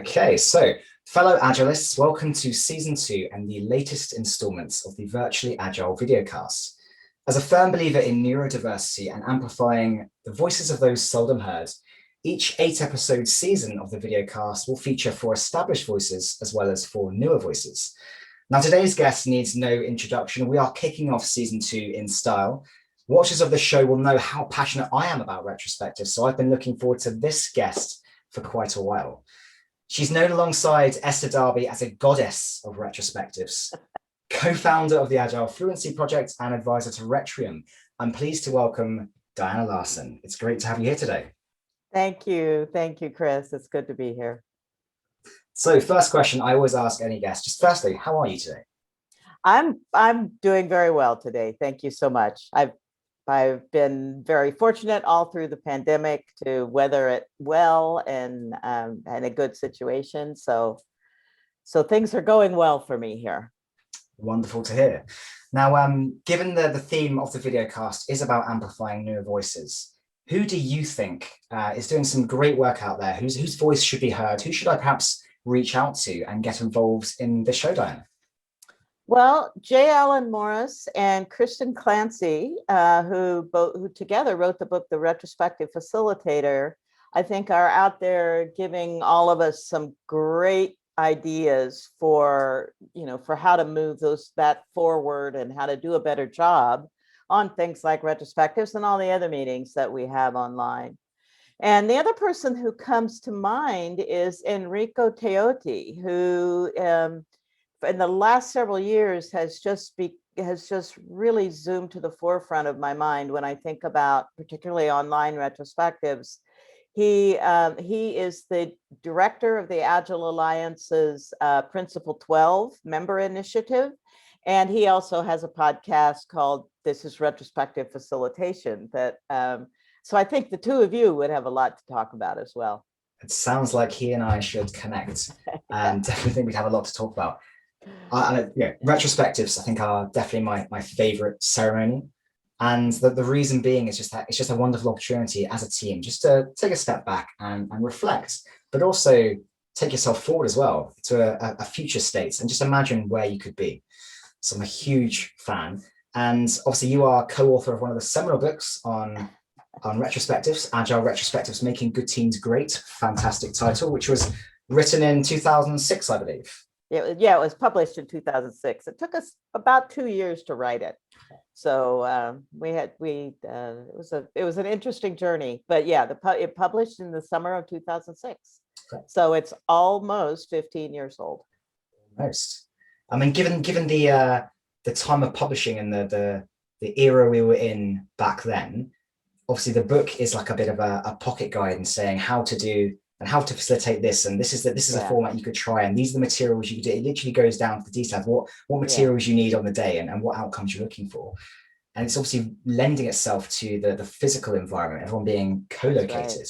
Okay, so fellow Agilists, welcome to Season 2 and the latest installments of the Virtually Agile videocast. As a firm believer in neurodiversity and amplifying the voices of those seldom heard, each 8-episode season of the videocast will feature 4 established voices as well as 4 newer voices. Now, today's guest needs no introduction. We are kicking off Season 2 in style. Watchers of the show will know how passionate I am about retrospectives, so I've been looking forward to this guest for quite a while. She's known alongside Esther Darby as a goddess of retrospectives, co-founder of the Agile Fluency project and advisor to Retrium. I'm pleased to welcome Diana Larsen. It's great to have you here today. Thank you. Thank you, Chris. It's good to be here. So first question I always ask any guest, just firstly, how are you today? I'm doing very well today. Thank you so much. I've been very fortunate all through the pandemic to weather it well and in a good situation. So things are going well for me here. Wonderful to hear. Now, given the theme of the videocast is about amplifying newer voices, who do you think is doing some great work out there? Whose voice should be heard? Who should I perhaps reach out to and get involved in the show, Diana? Well, J. Allen Morris and Kristen Clancy, who together wrote the book, The Retrospective Facilitator, I think are out there giving all of us some great ideas for how to move that forward and how to do a better job on things like retrospectives and all the other meetings that we have online. And the other person who comes to mind is Enrico Teotti, who in the last several years has just really zoomed to the forefront of my mind when I think about particularly online retrospectives. He is the director of the Agile Alliance's Principle 12 member initiative. And he also has a podcast called This is Retrospective Facilitation so I think the two of you would have a lot to talk about as well. It sounds like he and I should connect and definitely think we'd have a lot to talk about. Retrospectives, I think, are definitely my favorite ceremony. And the reason being is it's just a wonderful opportunity as a team just to take a step back and reflect, but also take yourself forward as well to a future state and just imagine where you could be. So I'm a huge fan. And obviously you are co-author of one of the seminal books on retrospectives, Agile Retrospectives, Making Good Teams Great. Fantastic title, which was written in 2006, I believe. It was published in 2006. It took us about 2 years to write it. So it was an interesting journey, but yeah, it published in the summer of 2006. Okay. So it's almost 15 years old. Almost. I mean, given the time of publishing and the era we were in back then, obviously the book is like a bit of a pocket guide and saying how to do and how to facilitate this, and this is a format you could try, and these are the materials you could do. It literally goes down to the details, what materials you need on the day and what outcomes you're looking for. And it's obviously lending itself to the physical environment, everyone being co-located.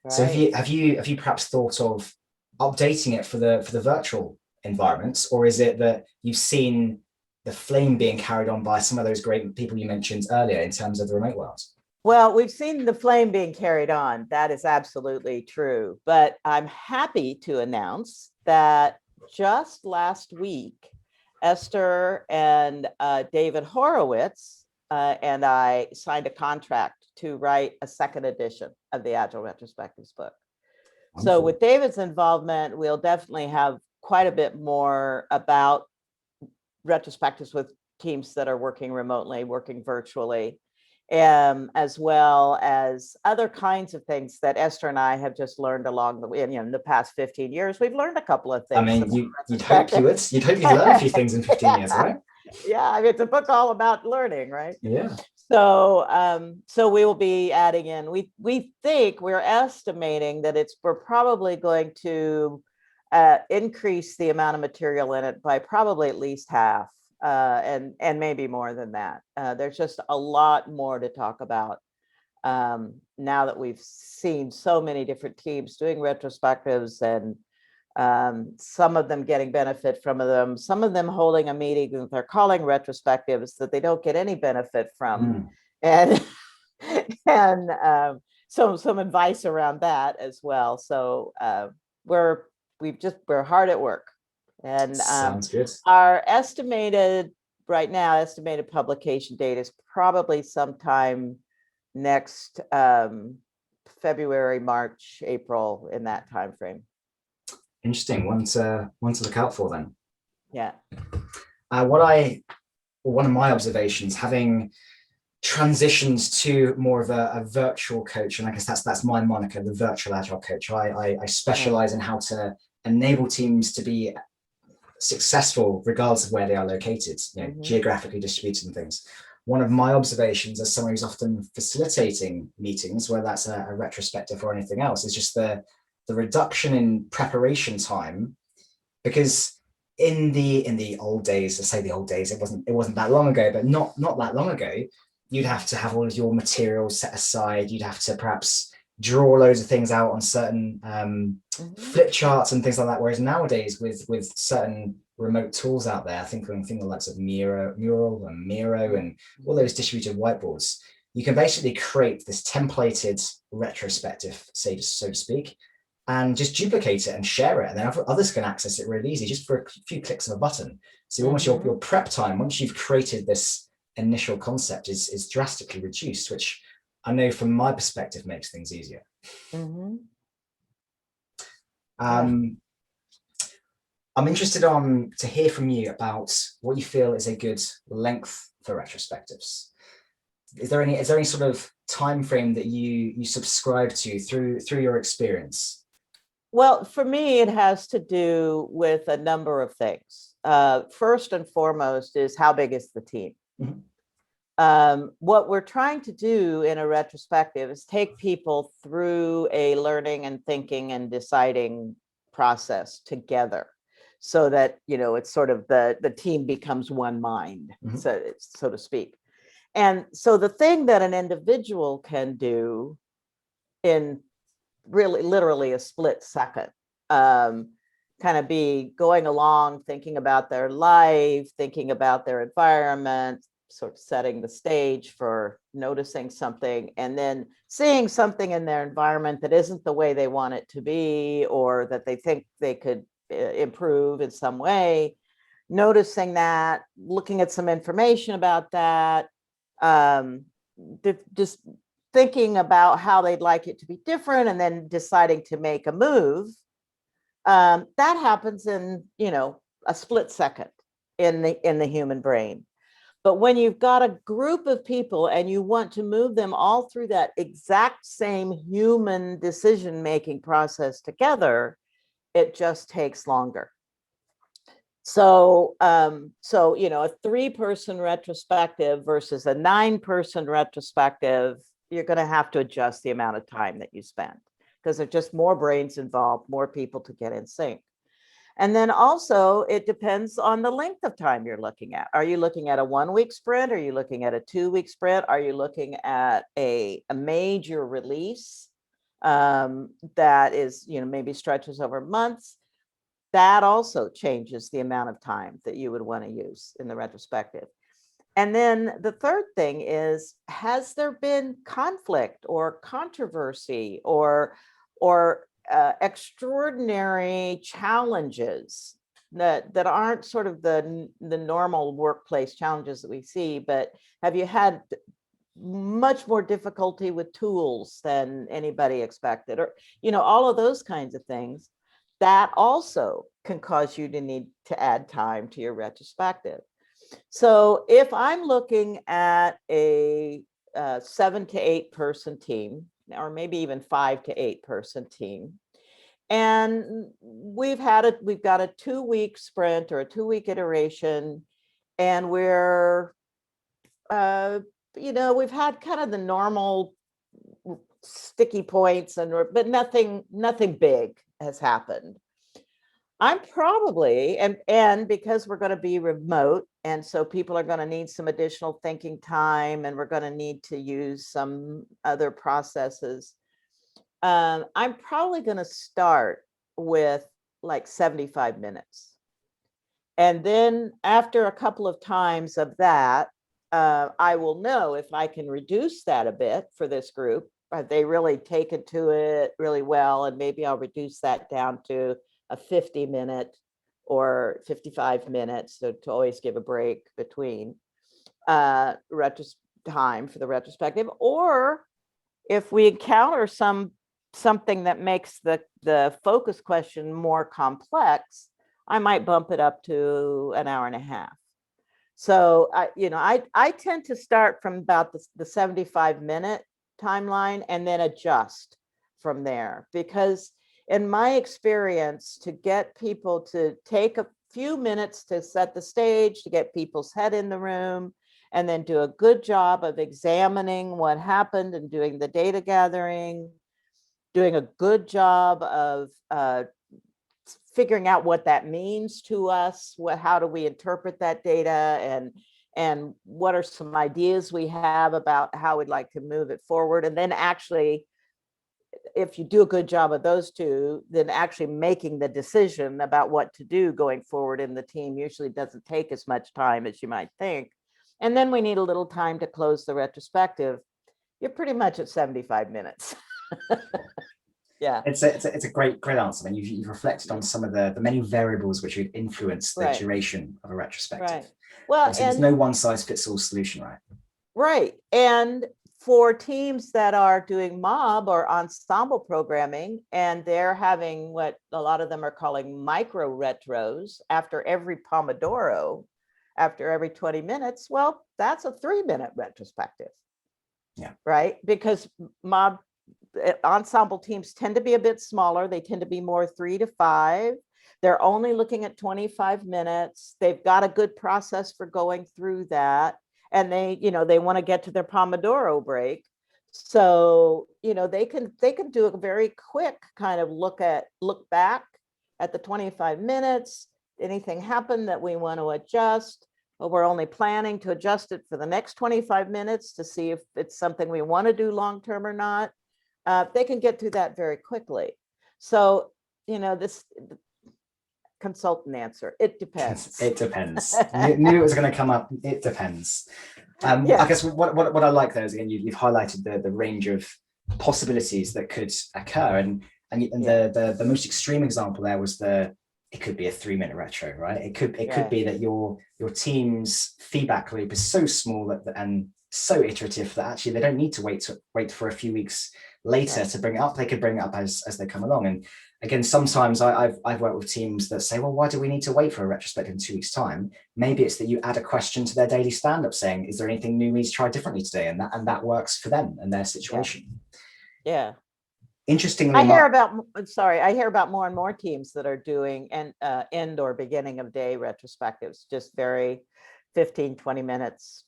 Right. So have you perhaps thought of updating it for the virtual environments, or is it that you've seen the flame being carried on by some of those great people you mentioned earlier in terms of the remote world? Well, we've seen the flame being carried on. That is absolutely true. But I'm happy to announce that just last week, Esther and David Horowitz and I signed a contract to write a second edition of the Agile Retrospectives book. Wonderful. So with David's involvement, we'll definitely have quite a bit more about retrospectives with teams that are working remotely, working virtually. As well as other kinds of things that Esther and I have just learned along the way. In the past 15 years, we've learned a couple of things. I mean, you'd hope you'd learn a few things in 15 years, right? Yeah, I mean, it's a book all about learning, right? Yeah. So we will be adding in. We're estimating that we're probably going to increase the amount of material in it by probably at least half. And maybe more than that. There's just a lot more to talk about now that we've seen so many different teams doing retrospectives, and some of them getting benefit from them, some of them holding a meeting that they're calling retrospectives that they don't get any benefit from, and some advice around that as well. So we're we're hard at work. And Sounds good. our estimated publication date is probably sometime next February, March, April, in that time frame. Interesting. One to look out for then. Yeah. One of my observations, having transitioned to more of a virtual coach, and I guess that's my moniker, the virtual agile coach. I specialize in how to enable teams to be successful regardless of where they are located, geographically distributed and things. One of my observations as someone who's often facilitating meetings, whether that's a retrospective or anything else, is just the reduction in preparation time. Because in the old days, let's say the old days, it wasn't that long ago, but not that long ago, you'd have to have all of your materials set aside. You'd have to perhaps draw loads of things out on certain flip charts and things like that. Whereas nowadays, with certain remote tools out there, I think the likes of Mural and Miro and all those distributed whiteboards, you can basically create this templated retrospective, so to speak, and just duplicate it and share it. And then others can access it really easy, just for a few clicks of a button. So almost your prep time, once you've created this initial concept, is drastically reduced, which I know from my perspective makes things easier. I'm interested to hear from you about what you feel is a good length for retrospectives. Is there any sort of time frame that you subscribe to through your experience? Well, for me, it has to do with a number of things. First and foremost is, how big is the team? What we're trying to do in a retrospective is take people through a learning and thinking and deciding process together, so that it's sort of the team becomes one mind, so to speak. And so the thing that an individual can do in really literally a split second, kind of be going along, thinking about their life, thinking about their environment, sort of setting the stage for noticing something, and then seeing something in their environment that isn't the way they want it to be, or that they think they could improve in some way, noticing that, looking at some information about that, just thinking about how they'd like it to be different, and then deciding to make a move. That happens in a split second in the human brain. But when you've got a group of people and you want to move them all through that exact same human decision-making process together, it just takes longer. So, a 3-person retrospective versus a 9-person retrospective, you're going to have to adjust the amount of time that you spend, because there's just more brains involved, more people to get in sync. And then also, it depends on the length of time you're looking at. Are you looking at a 1-week sprint? Are you looking at a 2-week sprint? Are you looking at a major release that is, maybe stretches over months? That also changes the amount of time that you would want to use in the retrospective. And then the third thing is, has there been conflict or controversy or extraordinary challenges that aren't sort of the normal workplace challenges that we see, but have you had much more difficulty with tools than anybody expected, or all of those kinds of things? That also can cause you to need to add time to your retrospective. So if I'm looking at a 7 to 8 person team, or maybe even 5 to 8 person team, and we've got a 2-week sprint or a 2-week iteration, and we're we've had kind of the normal sticky points, but nothing big has happened. I'm probably, and because we're going to be remote, and so people are going to need some additional thinking time, and we're going to need to use some other processes, I'm probably going to start with like 75 minutes. And then after a couple of times of that, I will know if I can reduce that a bit for this group. Have they really taken to it really well? And maybe I'll reduce that down to a 50-minute or 55 minutes, so to always give a break between time for the retrospective. Or if we encounter something that makes the focus question more complex, I might bump it up to an hour and a half. So I tend to start from about the 75-minute timeline and then adjust from there, because in my experience, to get people to take a few minutes to set the stage, to get people's head in the room, and then do a good job of examining what happened and doing the data gathering, doing a good job of figuring out what that means to us, how do we interpret that data, and what are some ideas we have about how we'd like to move it forward. And then actually, if you do a good job of those two, then actually making the decision about what to do going forward in the team usually doesn't take as much time as you might think. And then we need a little time to close the retrospective. You're pretty much at 75 minutes. Yeah, it's a great answer. I mean, you've reflected on some of the many variables which would influence the duration of a retrospective. Right. Well, there's no one size fits all solution, right? Right. And for teams that are doing mob or ensemble programming, and they're having what a lot of them are calling micro retros after every Pomodoro, after every 20 minutes, well, that's a 3-minute retrospective. Yeah. Right. Because mob ensemble teams tend to be a bit smaller. They tend to be more 3 to 5. They're only looking at 25 minutes. They've got a good process for going through that. And they want to get to their Pomodoro break. So, they can do a very quick kind of look back at the 25 minutes. Anything happened that we want to adjust? Well, we're only planning to adjust it for the next 25 minutes to see if it's something we want to do long-term or not. They can get through that very quickly. So, this consultant answer, it depends. It depends. Knew it was going to come up. It depends. I guess what I like there is, again, you've highlighted the range of possibilities that could occur, and the most extreme example there was it could be a 3-minute retro, right? It could be that your team's feedback loop is so small and so iterative that actually they don't need to wait for a few weeks later to bring it up. They could bring it up as they come along. And again, sometimes I've worked with teams that say, well, why do we need to wait for a retrospective in 2 weeks' time? Maybe it's that you add a question to their daily stand-up saying, is there anything new we need to try differently today? And that works for them and their situation. Yeah. Interestingly, I hear about more and more teams that are doing end or beginning of day retrospectives, just very 15, 20 minutes.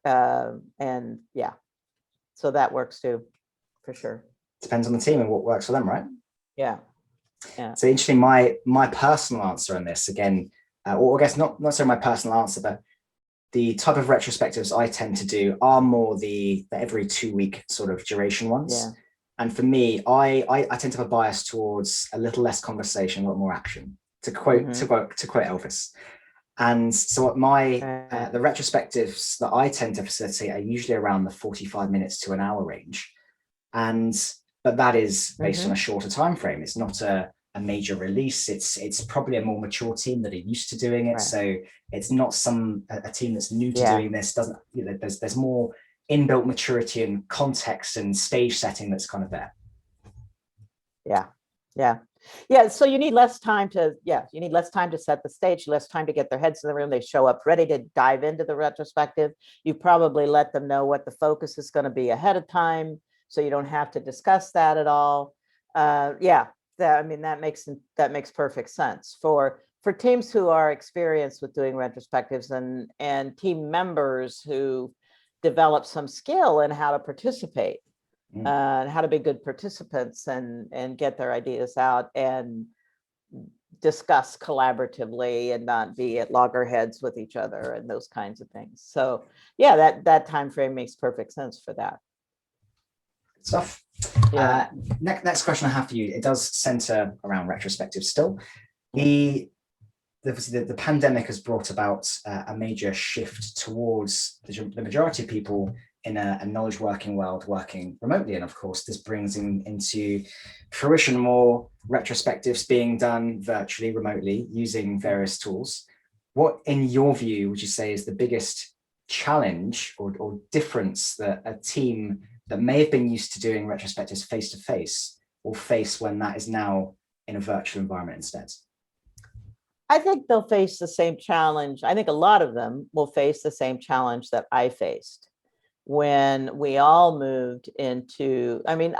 And yeah, so that works too, for sure. Depends on the team and what works for them, right? Yeah. So interesting, my personal answer on this, again, or I guess not so my personal answer, but the type of retrospectives I tend to do are more the every 2-week sort of duration ones. Yeah. And for me, I tend to have a bias towards a little less conversation, a lot more action. To quote Elvis. And so what the retrospectives that I tend to facilitate are usually around the 45 minutes to an hour range. But that is based on a shorter time frame. It's not a major release. It's probably a more mature team that are used to doing it. Right. So it's not a team that's new to doing this. There's more inbuilt maturity and context and stage setting that's kind of there. Yeah. So you need less time to set the stage, less time to get their heads in the room. They show up ready to dive into the retrospective. You probably let them know what the focus is going to be ahead of time, so you don't have to discuss that at all. That makes perfect sense for teams who are experienced with doing retrospectives and team members who develop some skill in how to participate. And how to be good participants and get their ideas out and discuss collaboratively and not be at loggerheads with each other and those kinds of things. So yeah, that time frame makes perfect sense for that. Good stuff. Yeah. Next question I have for you, it does center around retrospective still. The pandemic has brought about a major shift towards the majority of people in a knowledge working world working remotely. And of course, this brings into fruition more retrospectives being done virtually, remotely, using various tools. What, in your view, would you say is the biggest challenge or difference that a team that may have been used to doing retrospectives face to face will face when that is now in a virtual environment instead? I think they'll face the same challenge. I think a lot of them will face the same challenge that I faced when we all moved into, I mean,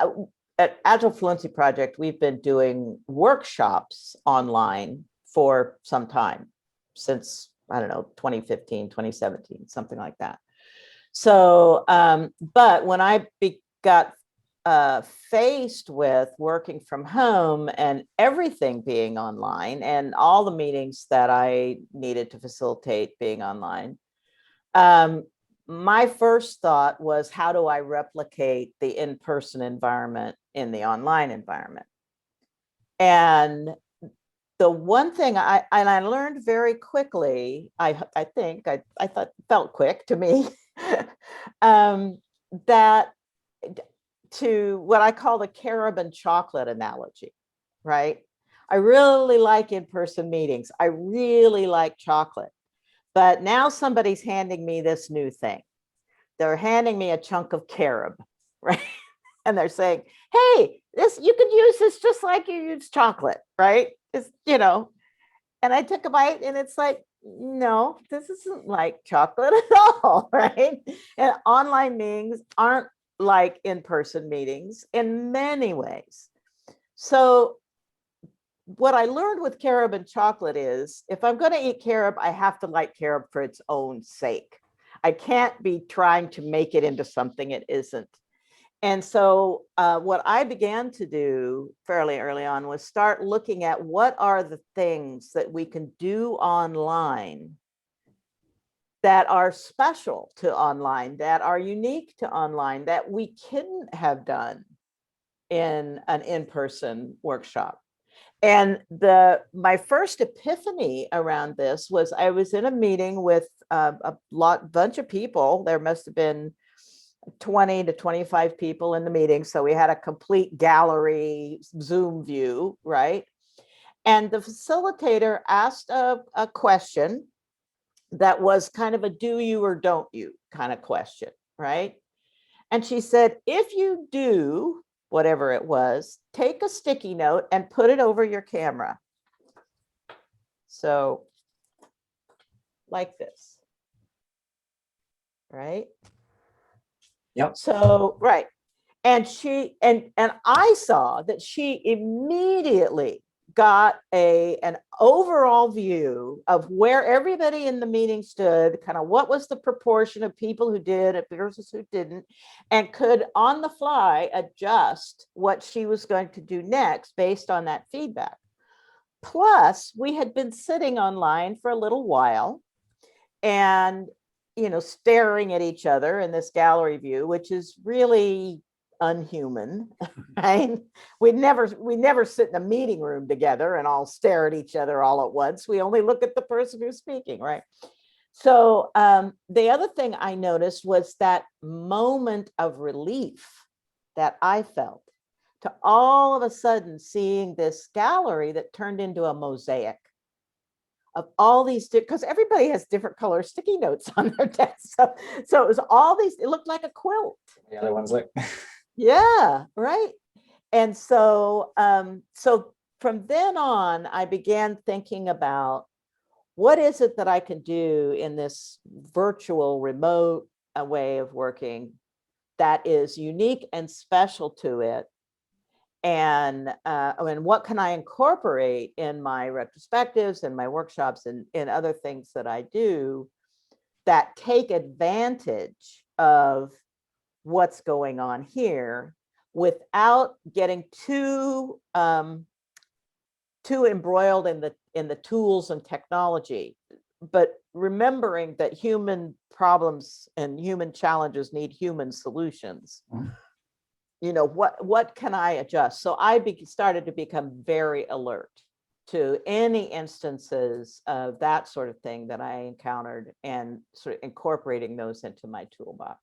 at Agile Fluency Project, we've been doing workshops online for some time, since, I don't know, 2015, 2017, something like that. So, but when I got faced with working from home and everything being online and all the meetings that I needed to facilitate being online, my first thought was, how do I replicate the in-person environment in the online environment? And the one thing I learned very quickly, I think, I thought felt quick to me, that to what I call the carob and chocolate analogy, right? I really like in-person meetings. I really like chocolate. But now somebody's handing me this new thing. They're handing me a chunk of carob, right? And they're saying, hey, this, you could use this just like you use chocolate, right? It's, you know, and I took a bite and it's like, no, this isn't like chocolate at all, right? And online meetings aren't like in-person meetings in many ways. So what I learned with carob and chocolate is, if I'm going to eat carob, I have to like carob for its own sake. I can't be trying to make it into something it isn't. And so what I began to do fairly early on was start looking at what are the things that we can do online that are special to online, that are unique to online, that we couldn't have done in an in-person workshop. And my first epiphany around this was, I was in a meeting with a bunch of people. There must have been 20 to 25 people in the meeting. So we had a complete gallery Zoom view, right? And the facilitator asked a question that was kind of a do you or don't you kind of question, right? And she said, if you do whatever it was, take a sticky note and put it over your camera. So like this, right? Yep. So, right. And I saw that she immediately got an overall view of where everybody in the meeting stood, kind of what was the proportion of people who did it versus who didn't, and could on the fly adjust what she was going to do next based on that feedback. Plus, we had been sitting online for a little while and, you know, staring at each other in this gallery view, which is really unhuman, right? We never sit in a meeting room together and all stare at each other all at once. We only look at the person who's speaking, right? So the other thing I noticed was that moment of relief that I felt to all of a sudden seeing this gallery that turned into a mosaic of all these, because everybody has different color sticky notes on their desk. So it was all these, it looked like a quilt. The other ones look. Yeah, right. And so, so from then on, I began thinking about what is it that I can do in this virtual remote way of working that is unique and special to it. And what can I incorporate in my retrospectives and my workshops and in other things that I do that take advantage of what's going on here without getting too embroiled in the tools and technology, but remembering that human problems and human challenges need human solutions. Mm-hmm. You know, what can I adjust? So I started to become very alert to any instances of that sort of thing that I encountered and sort of incorporating those into my toolbox.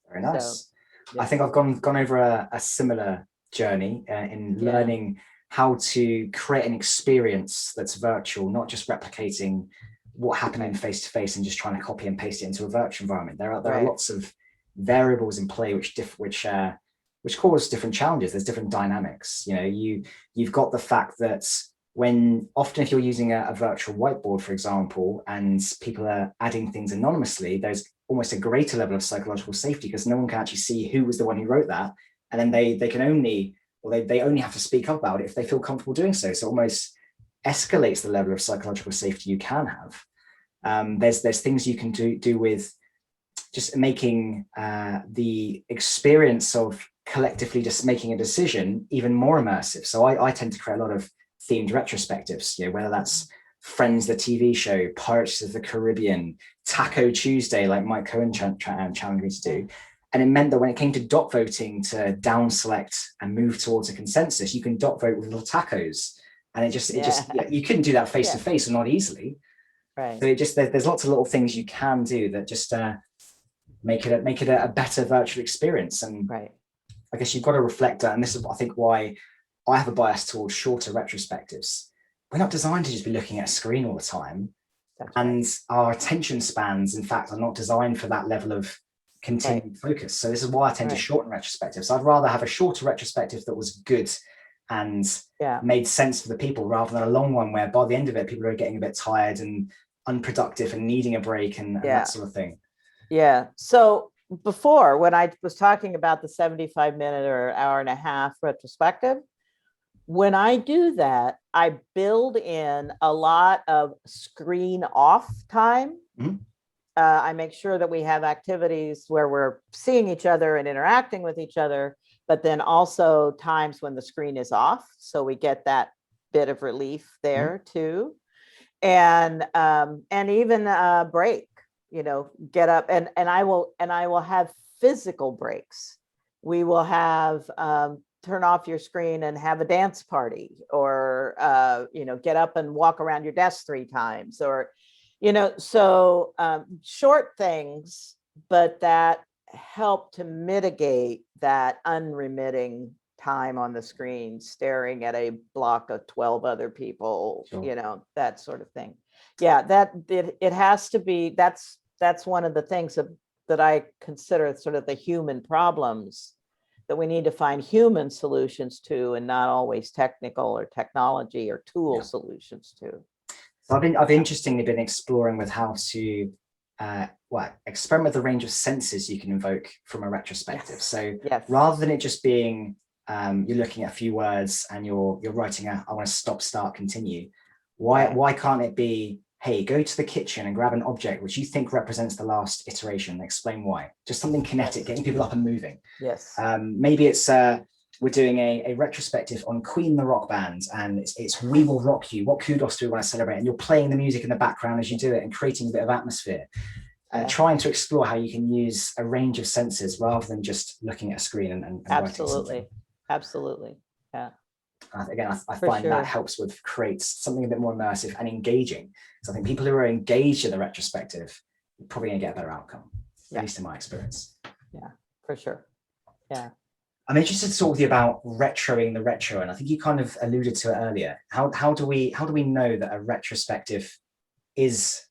Very nice. So, yeah. I think I've gone over a similar journey in learning how to create an experience that's virtual, not just replicating what happened in face-to-face and just trying to copy and paste it into a virtual environment. There are lots of variables in play which cause different challenges. There's different dynamics. You know, you've got the fact that when often if you're using a virtual whiteboard, for example, and people are adding things anonymously, there's almost a greater level of psychological safety because no one can actually see who was the one who wrote that. And then they can only, or they only have to speak up about it if they feel comfortable doing so. So it almost escalates the level of psychological safety you can have. There's things you can do with just making the experience of collectively just making a decision even more immersive. So I tend to create a lot of themed retrospectives, you know, whether that's Friends, the TV show, Pirates of the Caribbean, Taco Tuesday, like Mike Cohen challenged me to do. And it meant that when it came to dot voting to down select and move towards a consensus, you can dot vote with little tacos. And it just you couldn't do that face to face or not easily. Right. So it just, there's lots of little things you can do that just make it a better virtual experience. And I guess you've got to reflect, and this is, I think, why I have a bias towards shorter retrospectives. We're not designed to just be looking at a screen all the time. And our attention spans, in fact, are not designed for that level of continued focus. So this is why I tend to shorten retrospectives. I'd rather have a shorter retrospective that was good and made sense for the people rather than a long one where by the end of it, people are getting a bit tired and unproductive and needing a break and that sort of thing. Yeah. So before, when I was talking about the 75-minute or hour and a half retrospective, when I do that, I build in a lot of screen off time. I make sure that we have activities where we're seeing each other and interacting with each other, but then also times when the screen is off. So we get that bit of relief there too. And even a break, you know, get up and I will have physical breaks. We will have turn off your screen and have a dance party, or you know, get up and walk around your desk 3 times, or you know, so short things, but that help to mitigate that unremitting time on the screen, staring at a block of 12 other people, you know, that sort of thing. Yeah, that it has to be, that's one of the things that I consider sort of the human problems that we need to find human solutions to, and not always technical or technology or tool solutions to. So I've interestingly been exploring with how to experiment with the range of senses you can invoke from a retrospective. So rather than it just being you're looking at a few words and you're writing I want to stop, start, continue. Why can't it be, hey, go to the kitchen and grab an object which you think represents the last iteration and explain why? Just something kinetic, getting people up and moving. Maybe it's we're doing a retrospective on Queen the rock band, and it's We Will Rock You. What kudos do we want to celebrate? And you're playing the music in the background as you do it and creating a bit of atmosphere. Trying to explore how you can use a range of senses rather than just looking at a screen and absolutely, yeah. Again, I find that helps with creates something a bit more immersive and engaging. So I think people who are engaged in the retrospective are probably going to get a better outcome, at least in my experience. Yeah, for sure. Yeah. I'm interested to talk with you about retroing the retro, and I think you kind of alluded to it earlier. How do we know that a retrospective is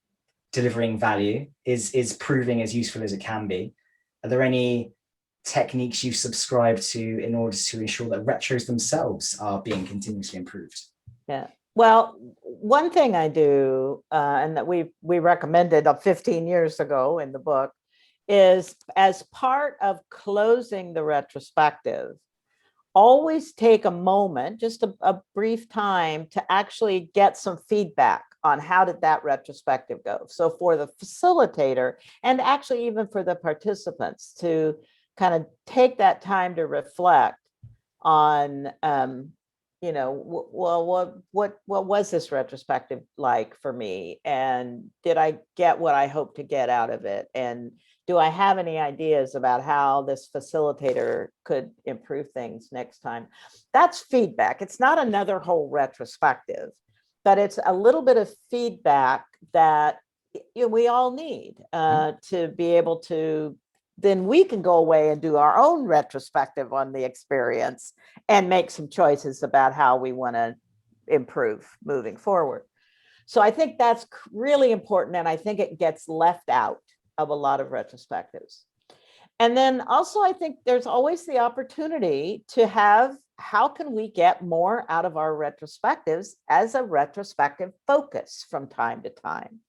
delivering value, is proving as useful as it can be? Are there any techniques you subscribe to in order to ensure that retros themselves are being continuously improved? Yeah. Well, one thing I do, and that we recommended 15 years ago in the book, is as part of closing the retrospective, always take a moment, just a brief time, to actually get some feedback on how did that retrospective go. So for the facilitator, and actually even for the participants, to kind of take that time to reflect on, you know, well, what was this retrospective like for me? And did I get what I hoped to get out of it? And do I have any ideas about how this facilitator could improve things next time? That's feedback. It's not another whole retrospective, but it's a little bit of feedback that we all need to be able to then we can go away and do our own retrospective on the experience and make some choices about how we want to improve moving forward. So I think that's really important. And I think it gets left out of a lot of retrospectives. And then also, I think there's always the opportunity to have, how can we get more out of our retrospectives as a retrospective focus from time to time?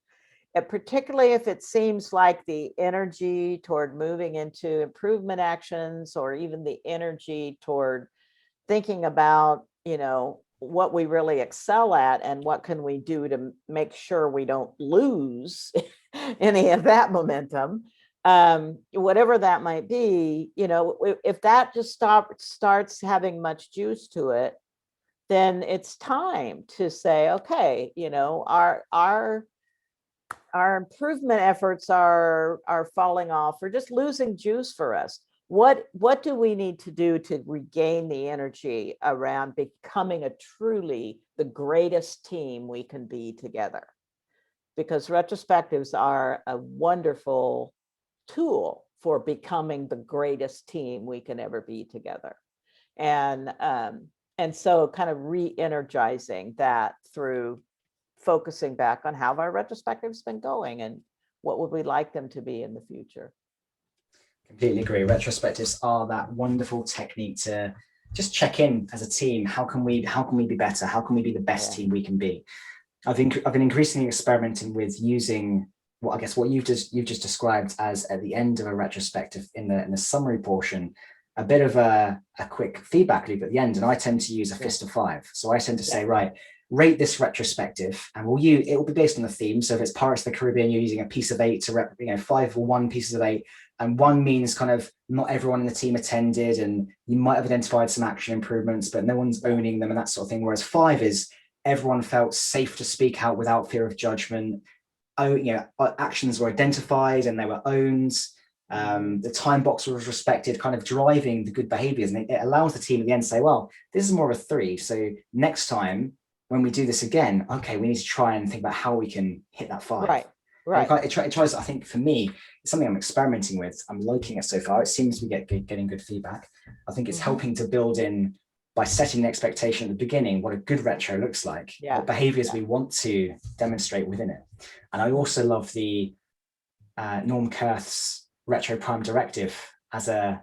And particularly if it seems like the energy toward moving into improvement actions, or even the energy toward thinking about, what we really excel at and what can we do to make sure we don't lose any of that momentum, whatever that might be, if that just starts having much juice to it, then it's time to say, okay, our improvement efforts are falling off or just losing juice for us. What do we need to do to regain the energy around becoming truly the greatest team we can be together? Because retrospectives are a wonderful tool for becoming the greatest team we can ever be together. And so kind of re-energizing that through focusing back on how our retrospectives been going and what would we like them to be in the future. Completely agree. Retrospectives are that wonderful technique to just check in as a team. How can we be better? How can we be the best team we can be? I've been increasingly experimenting with using what you've just described as, at the end of a retrospective, in the summary portion, a bit of a quick feedback loop at the end. And I tend to use a fist of 5. So I tend to say, right, rate this retrospective, and it will be based on the theme. So if it's Pirates of the Caribbean, you're using a piece of 8 to 5 or 1 pieces of 8, and 1 means kind of not everyone in the team attended, and you might have identified some action improvements, but no one's owning them and that sort of thing. Whereas 5 is everyone felt safe to speak out without fear of judgment. Actions were identified and they were owned. The time box was respected, kind of driving the good behaviors, and it allows the team at the end to say, well, this is more of a 3. So next time when we do this again, okay, we need to try and think about how we can hit that 5. Right. It tries, I think for me, it's something I'm experimenting with. I'm liking it so far. It seems to be getting good feedback. I think it's helping to build in, by setting the expectation at the beginning, what a good retro looks like, what behaviors we want to demonstrate within it. And I also love the Norm Kurth's retro prime directive as a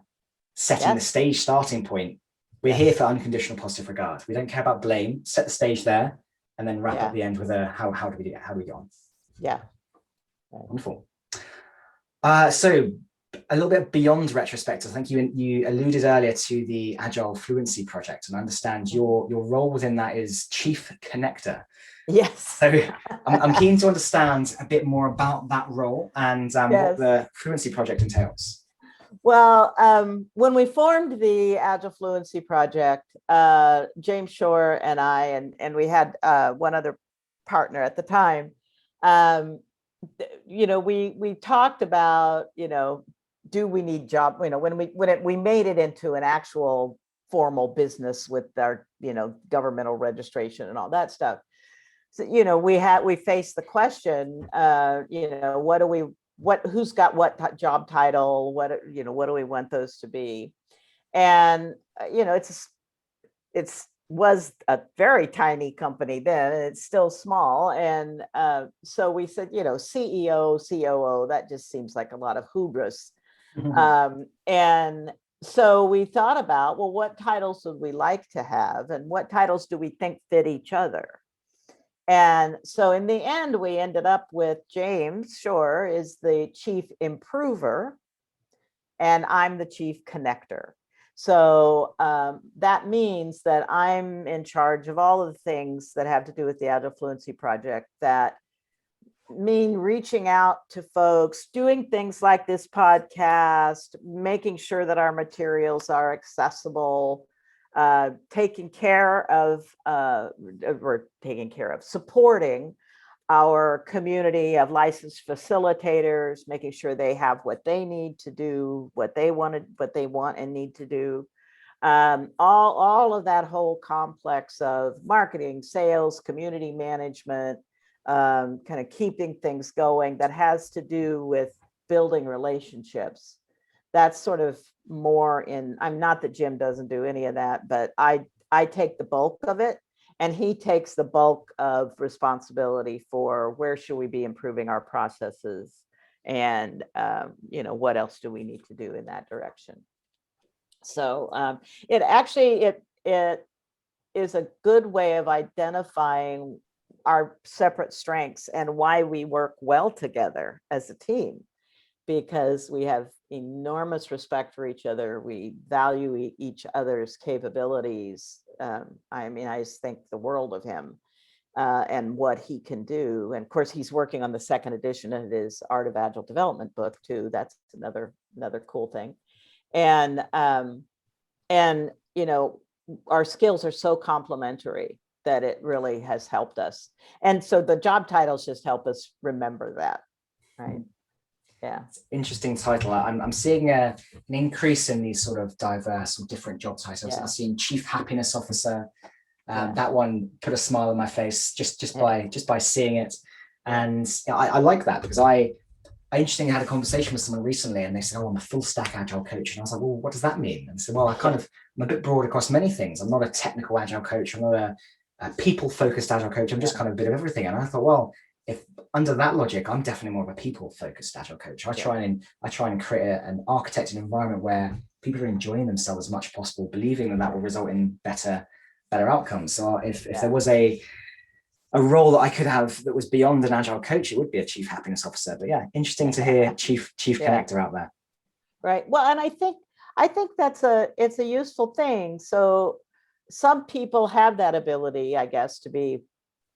setting the stage starting point. We're here for unconditional positive regard. We don't care about blame. Set the stage there, and then wrap up the end with how do we do it? How do we go on? Yeah. Wonderful. So a little bit beyond retrospective, I think you alluded earlier to the Agile Fluency project, and I understand your role within that is chief connector. Yes. So I'm keen to understand a bit more about that role and what the Fluency project entails. Well, when we formed the Agile Fluency project, James Shore and I, and we had one other partner at the time, we talked about, do we need job, when we made it into an actual formal business with our, governmental registration and all that stuff. So, we faced the question, who's got what job title, what do we want those to be? And, it's was a very tiny company then, and it's still small. And so we said, CEO, COO, that just seems like a lot of hubris. And so we thought about, well, what titles would we like to have, and what titles do we think fit each other? And so in the end, we ended up with James Shore is the chief improver, and I'm the chief connector. So that means that I'm in charge of all of the things that have to do with the Agile Fluency project, that mean reaching out to folks, doing things like this podcast, making sure that our materials are accessible, taking care of supporting our community of licensed facilitators, making sure they have what they need to do, what they want and need to do. All of that whole complex of marketing, sales, community management, kind of keeping things going that has to do with building relationships. that's sort of more in, I'm not that Jim doesn't do any of that, but I take the bulk of it, and he takes the bulk of responsibility for where should we be improving our processes, and what else do we need to do in that direction. So it is a good way of identifying our separate strengths and why we work well together as a team, because we have enormous respect for each other. We value each other's capabilities. I just think the world of him and what he can do. And of course, he's working on the second edition of his Art of Agile Development book too. That's another cool thing. And our skills are so complementary that it really has helped us. And so the job titles just help us remember that, right? Yeah. Interesting title. I'm seeing an increase in these sort of diverse or different job titles. Yeah. I'm seeing Chief Happiness Officer. Yeah. That one put a smile on my face just by seeing it. And I like that, because I interestingly had a conversation with someone recently, and they said, "Oh, I'm a full stack agile coach." And I was like, "Well, what does that mean?" And I said, "Well, I'm a bit broad across many things. I'm not a technical agile coach. I'm not a people-focused agile coach. I'm just kind of a bit of everything." And I thought, well, if under that logic, I'm definitely more of a people-focused agile coach. I try and create an architect, an environment where people are enjoying themselves as much as possible, believing that will result in better outcomes. So if there was a role that I could have that was beyond an agile coach, it would be a Chief Happiness Officer. But yeah, interesting to hear chief connector out there. Right. Well, and I think it's a useful thing. So some people have that ability, I guess, to be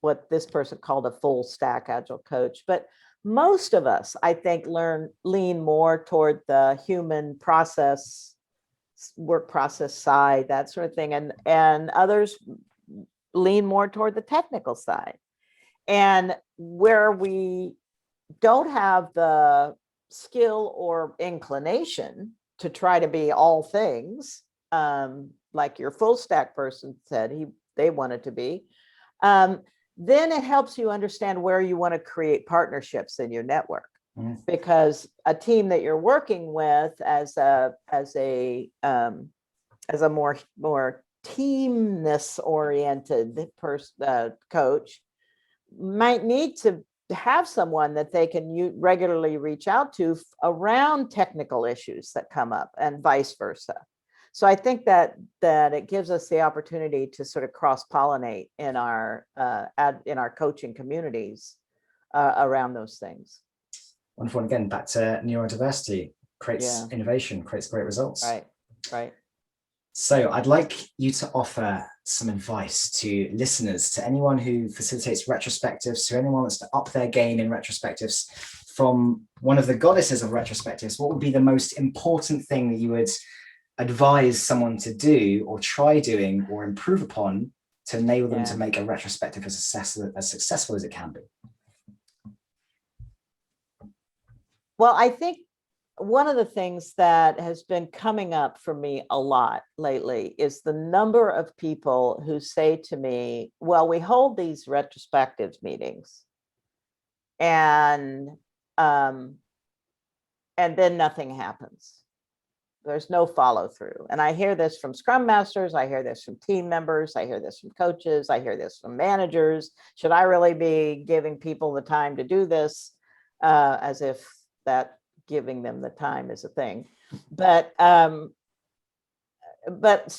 what this person called a full stack agile coach. But most of us, I think, lean more toward the human process, work process side, that sort of thing. And others lean more toward the technical side. And where we don't have the skill or inclination to try to be all things, like your full stack person said they wanted to be, then it helps you understand where you want to create partnerships in your network. Because a team that you're working with as a more teamness oriented coach might need to have someone that they can regularly reach out to around technical issues that come up, and vice versa. So I think that it gives us the opportunity to sort of cross-pollinate in our coaching communities around those things. Wonderful. And again, back to neurodiversity, creates innovation, creates great results. Right. So I'd like you to offer some advice to listeners, to anyone who facilitates retrospectives, to anyone wants to up their game in retrospectives. From one of the goddesses of retrospectives, what would be the most important thing that you would advise someone to do or try doing or improve upon to enable them to make a retrospective as successful as it can be? Well, I think one of the things that has been coming up for me a lot lately is the number of people who say to me, well, we hold these retrospectives meetings and then nothing happens. There's no follow through. And I hear this from Scrum Masters. I hear this from team members. I hear this from coaches. I hear this from managers. Should I really be giving people the time to do this? As if that giving them the time is a thing. But so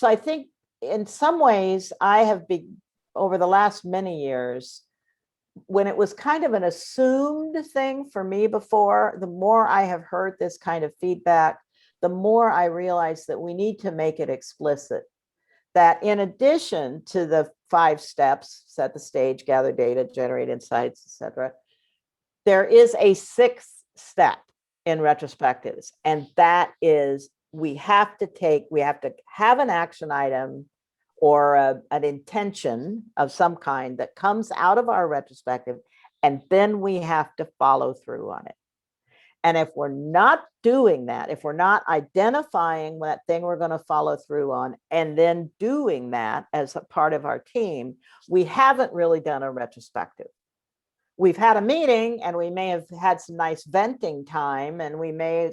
I think in some ways I have been, over the last many years, when it was kind of an assumed thing for me before, the more I have heard this kind of feedback, the more I realize that we need to make it explicit. That in addition to the 5 steps, set the stage, gather data, generate insights, etc., there is a 6th step in retrospectives. And that is, we have to have an action item or an intention of some kind that comes out of our retrospective, and then we have to follow through on it. And if we're not doing that, if we're not identifying that thing we're going to follow through on and then doing that as a part of our team, we haven't really done a retrospective. we've had a meeting and we may have had some nice venting time, and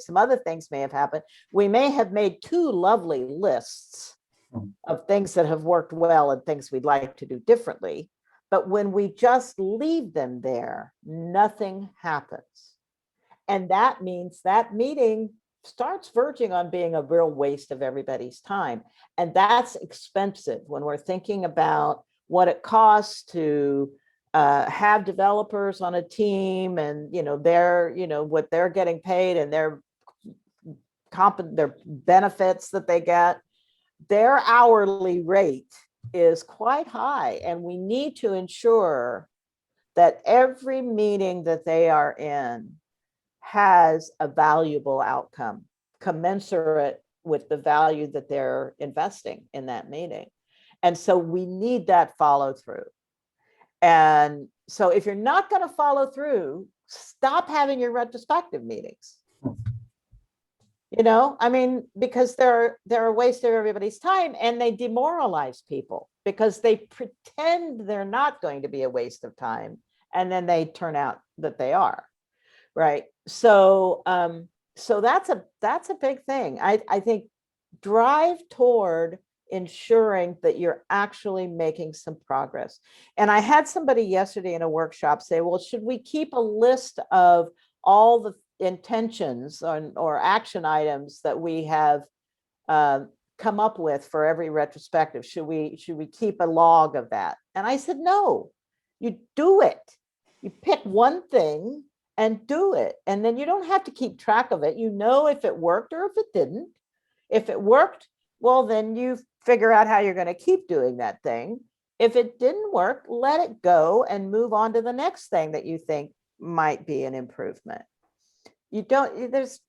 some other things may have happened. We may have made 2 lovely lists of things that have worked well and things we'd like to do differently. But when we just leave them there, nothing happens. And that means that meeting starts verging on being a real waste of everybody's time. And that's expensive when we're thinking about what it costs to have developers on a team, and what they're getting paid, and their benefits that they get. Their hourly rate is quite high, and we need to ensure that every meeting that they are in has a valuable outcome commensurate with the value that they're investing in that meeting. And so we need that follow through. And so if you're not going to follow through, stop having your retrospective meetings. Because they're a waste of everybody's time, and they demoralize people because they pretend they're not going to be a waste of time, and then they turn out that they are, right? So that's a big thing. I think drive toward ensuring that you're actually making some progress. And I had somebody yesterday in a workshop say, well, should we keep a list of all the intentions or action items that we have come up with for every retrospective? Should we keep a log of that? And I said, no, you do it. You pick one thing and do it. And then you don't have to keep track of it. You know if it worked or if it didn't. If it worked, well, then you figure out how you're going to keep doing that thing. If it didn't work, let it go and move on to the next thing that you think might be an improvement. Let's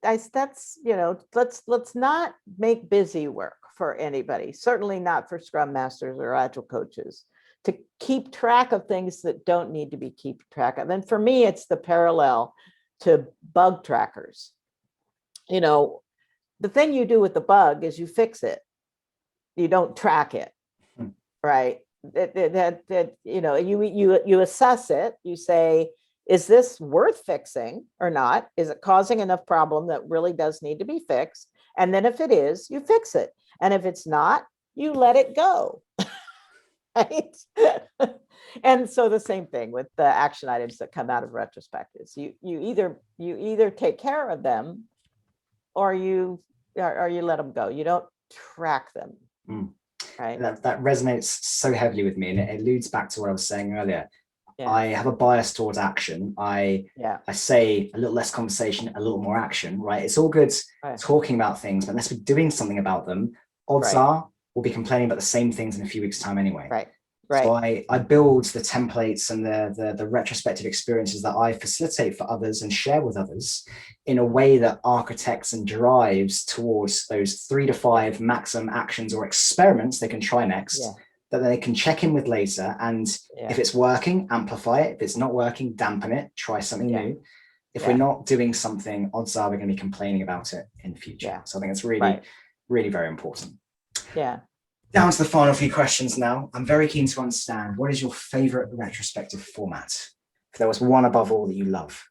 not make busy work for anybody, certainly not for Scrum Masters or Agile coaches, to keep track of things that don't need to be kept track of. And for me, it's the parallel to bug trackers. The thing you do with the bug is you fix it. You don't track it, right? You assess it. You say, is this worth fixing or not? Is it causing enough problem that really does need to be fixed? And then if it is, you fix it. And if it's not, you let it go. Right? And so the same thing with the action items that come out of retrospectives. You either take care of them or you let them go. You don't track them. Right. That resonates so heavily with me, and it alludes back to what I was saying earlier. Yeah. I have a bias towards action. I say a little less conversation, a little more action, right? It's all good talking about things, but unless we're doing something about them, odds are we'll be complaining about the same things in a few weeks' time anyway. Right. So I build the templates and the retrospective experiences that I facilitate for others and share with others in a way that architects and drives towards those 3 to 5 maximum actions or experiments they can try next. Yeah. That they can check in with later, and if it's working, amplify it. If it's not working, dampen it, try something new. If we're not doing something, odds are we're going to be complaining about it in the future. So I think it's really, really very important. Yeah. Down to the final few questions now. I'm very keen to understand, what is your favorite retrospective format? If there was one above all that you love.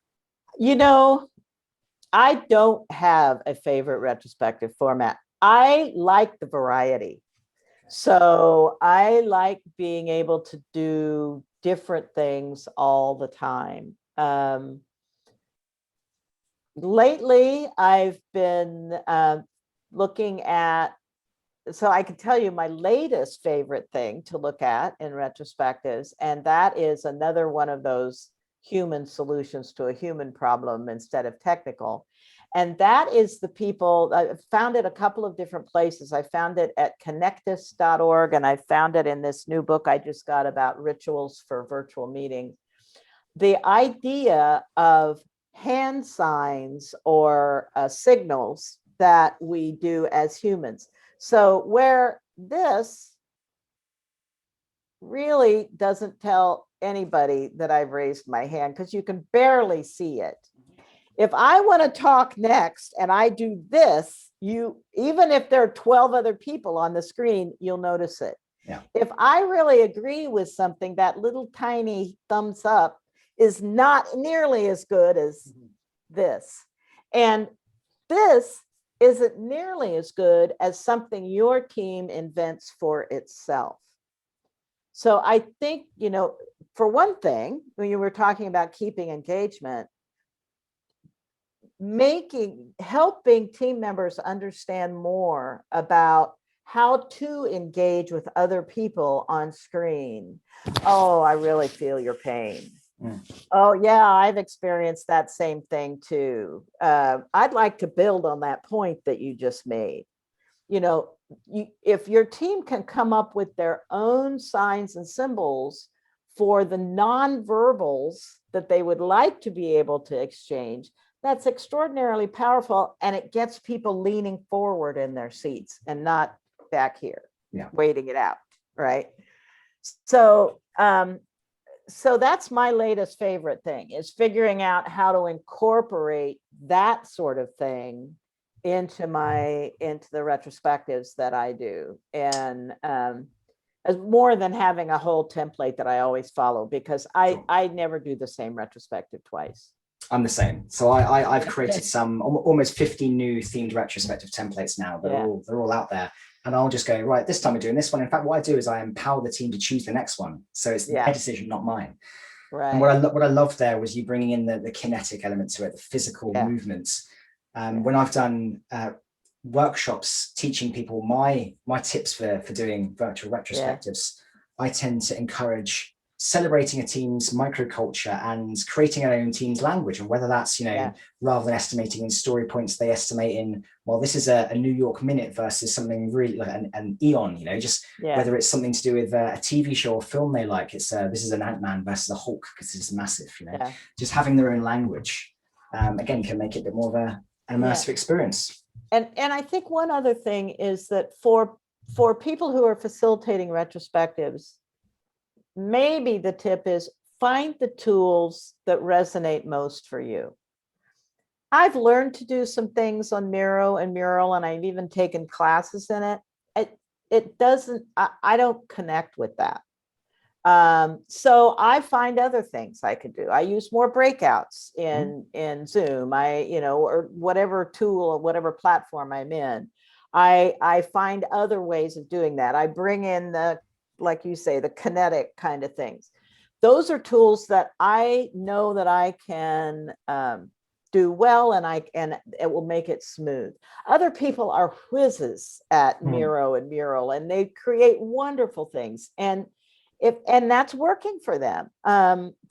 I don't have a favorite retrospective format. I like the variety. So I like being able to do different things all the time. Lately, I've been looking at, so I can tell you my latest favorite thing to look at in retrospectives, and that is another one of those human solutions to a human problem instead of technical. And that is the people, I found it a couple of different places. I found it at connectus.org, and I found it in this new book I just got about rituals for virtual meetings. The idea of hand signs or signals that we do as humans. So where this really doesn't tell anybody that I've raised my hand because you can barely see it. If I want to talk next and I do this, even if there are 12 other people on the screen, you'll notice it. Yeah. If I really agree with something, that little tiny thumbs up is not nearly as good as this. And this isn't nearly as good as something your team invents for itself. So I think, for one thing, when you were talking about keeping engagement, helping team members understand more about how to engage with other people on screen. Oh, I really feel your pain. Oh yeah, I've experienced that same thing too. I'd like to build on that point that you just made. If your team can come up with their own signs and symbols for the nonverbals that they would like to be able to exchange, that's extraordinarily powerful, and it gets people leaning forward in their seats and not back here, waiting it out, right? So that's my latest favorite thing, is figuring out how to incorporate that sort of thing into the retrospectives that I do. And as more than having a whole template that I always follow, because I never do the same retrospective twice. I'm the same. So I've created some almost 50 new themed retrospective templates now. They're all out there. And I'll just go, right, this time we're doing this one. In fact, what I do is I empower the team to choose the next one. So it's their decision, not mine. Right. And what I loved there was you bringing in the kinetic element to it, the physical movements. When I've done workshops teaching people my tips for doing virtual retrospectives, I tend to encourage celebrating a team's microculture and creating our own team's language. And whether that's, rather than estimating in story points, they estimate in, well, this is a New York minute versus something really like an eon, whether it's something to do with a TV show or film they like. It's this is an Ant-Man versus a Hulk because it's massive, just having their own language, again, can make it a bit more of an immersive experience. And I think one other thing is that for people who are facilitating retrospectives, maybe the tip is find the tools that resonate most for you. I've learned to do some things on Miro and Mural, and I've even taken classes in it. I don't connect with that. So I find other things I could do. I use more breakouts in Zoom, or whatever tool or whatever platform I'm in. I find other ways of doing that. I bring in like you say, the kinetic kind of things. Those are tools that I know that I can do well, and it will make it smooth. Other people are whizzes at Miro and Mural, and they create wonderful things. And that's working for them.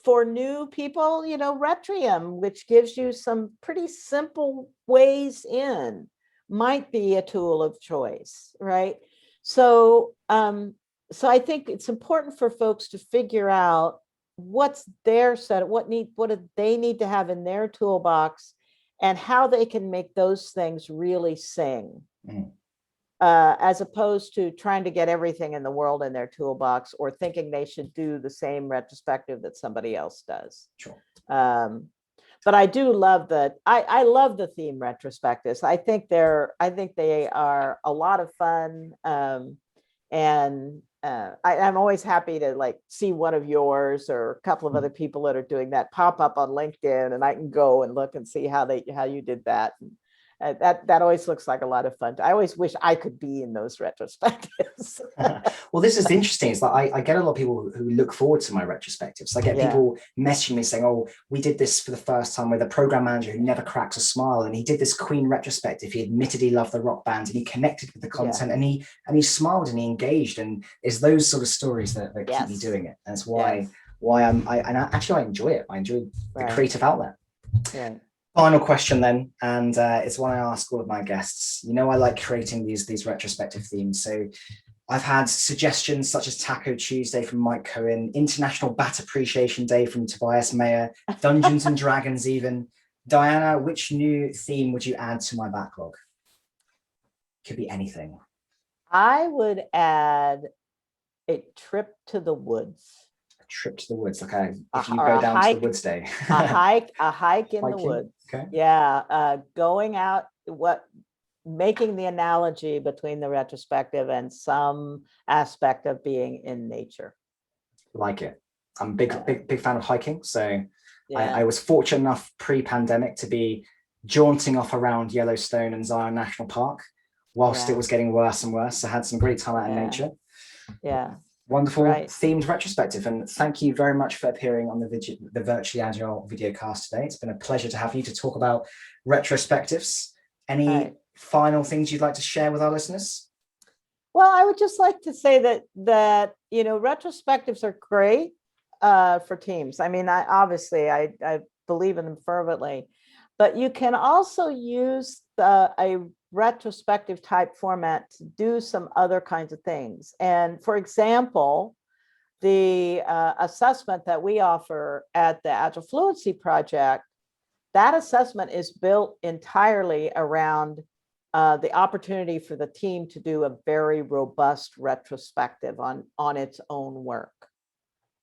For new people, Retrium, which gives you some pretty simple ways in, might be a tool of choice, right? So I think it's important for folks to figure out what's their set, what do they need to have in their toolbox, and how they can make those things really sing, as opposed to trying to get everything in the world in their toolbox, or thinking they should do the same retrospective that somebody else does. Sure. But I do love I love the theme retrospectives. I think they are a lot of fun. And I'm always happy to see one of yours or a couple of other people that are doing that pop up on LinkedIn, and I can go and look and see how you did that. And that always looks like a lot of fun. I always wish I could be in those retrospectives. Well, this is interesting. It's like I get a lot of people who look forward to my retrospectives. I get people messaging me saying, "Oh, we did this for the first time with a program manager who never cracks a smile, and he did this Queen retrospective. He admitted he loved the rock band, and he connected with the content, and he smiled and he engaged." And it's those sort of stories that keep me doing it. And it's why I enjoy it. I enjoy the creative outlet. Right. Final question then, and it's one I ask all of my guests. I like creating these retrospective themes. So I've had suggestions such as Taco Tuesday from Mike Cohen, International Bat Appreciation Day from Tobias Mayer, Dungeons and Dragons even. Diana, which new theme would you add to my backlog? Could be anything. I would add a trip to the woods. Trip to the woods, like if you go down to the woods day. a hike in the woods. Okay. Yeah, going out, making the analogy between the retrospective and some aspect of being in nature. Like it. I'm a big fan of hiking, so Yeah. I was fortunate enough pre-pandemic to be jaunting off around Yellowstone and Zion National Park whilst it was getting worse and worse. I had some great time out in nature. Yeah. Wonderful Right. themed retrospective. And thank you very much for appearing on the Virtually Agile videocast today. It's been a pleasure to have you to talk about retrospectives. Any final things you'd like to share with our listeners? Well, I would just like to say that retrospectives are great for teams. I mean, I believe in them fervently, but you can also use a retrospective type format to do some other kinds of things. And for example, the assessment that we offer at the Agile Fluency project, that assessment is built entirely around the opportunity for the team to do a very robust retrospective on its own work.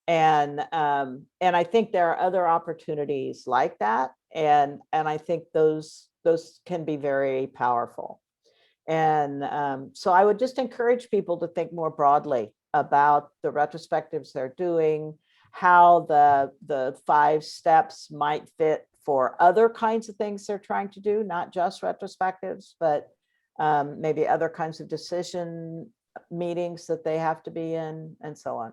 And I think there are other opportunities like that. And I think those can be very powerful. And so I would just encourage people to think more broadly about the retrospectives they're doing, how the 5 steps might fit for other kinds of things they're trying to do, not just retrospectives, but maybe other kinds of decision meetings that they have to be in, and so on.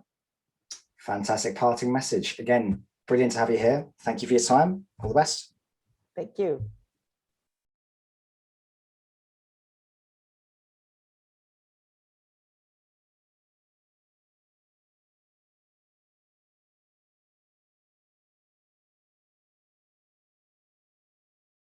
Fantastic parting message. Again, brilliant to have you here. Thank you for your time. All the best. Thank you.